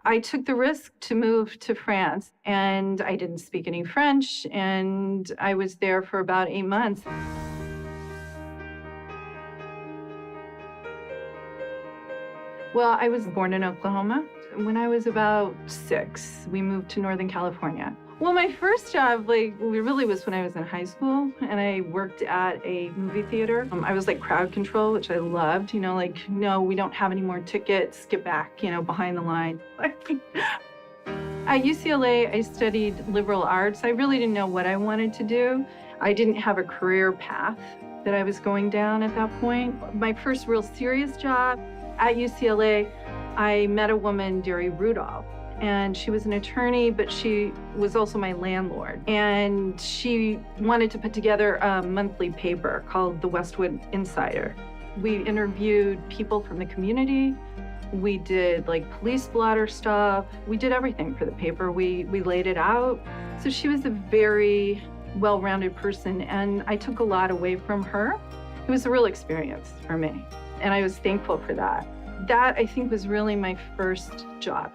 I took the risk to move to France, and I didn't speak any French, and I was there for about 8 months. Well, I was born in Oklahoma. When I was about 6, we moved to Northern California. Well, my first job, really was when I was in high school, and I worked at a movie theater. I was crowd control, which I loved, no, we don't have any more tickets, get back, behind the line. At UCLA, I studied liberal arts. I really didn't know what I wanted to do. I didn't have a career path that I was going down at that point. My first real serious job at UCLA, I met a woman, Deary Rudolph, and she was an attorney, but she was also my landlord. And she wanted to put together a monthly paper called the Westwood Insider. We interviewed people from the community. We did police blotter stuff. We did everything for the paper. We laid it out. So she was a very well-rounded person, and I took a lot away from her. It was a real experience for me, and I was thankful for that. That, I think, was really my first job.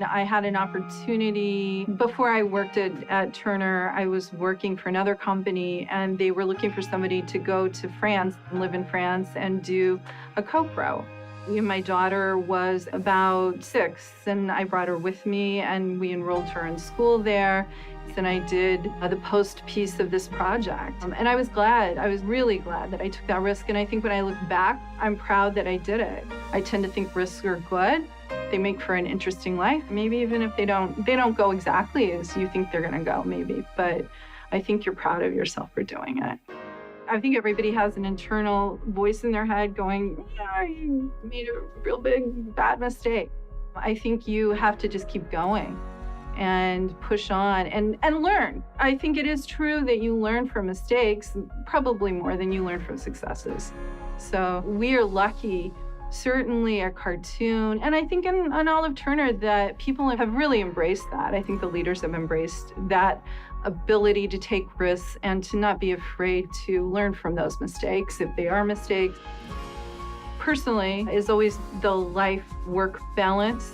I had an opportunity. Before I worked at Turner, I was working for another company, and they were looking for somebody to go to France, live in France, and do a co-pro. My daughter was about 6, and I brought her with me, and we enrolled her in school there. And I did the post piece of this project. And I was really glad that I took that risk. And I think when I look back, I'm proud that I did it. I tend to think risks are good. They make for an interesting life. Maybe even if they don't go exactly as you think they're gonna go, maybe. But I think you're proud of yourself for doing it. I think everybody has an internal voice in their head going, yeah, you made a real big, bad mistake. I think you have to just keep going and push on and learn. I think it is true that you learn from mistakes, probably more than you learn from successes. So we are lucky, certainly a cartoon, and I think on Olive Turner that people have really embraced that. I think the leaders have embraced that ability to take risks and to not be afraid to learn from those mistakes if they are mistakes. Personally, is always the life-work balance.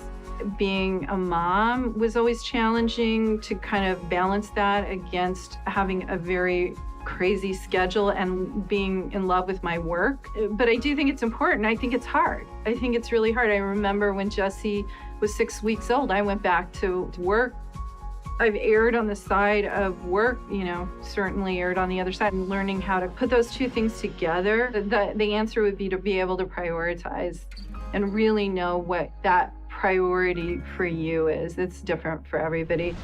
Being a mom was always challenging to kind of balance that against having a very crazy schedule and being in love with my work. But I do think it's important. I think it's hard. I think it's really hard. I remember when Jessie was 6 weeks old, I went back to work. I've erred on the side of work, certainly erred on the other side, and learning how to put those two things together. The answer would be to be able to prioritize and really know what that priority for you is. It's different for everybody.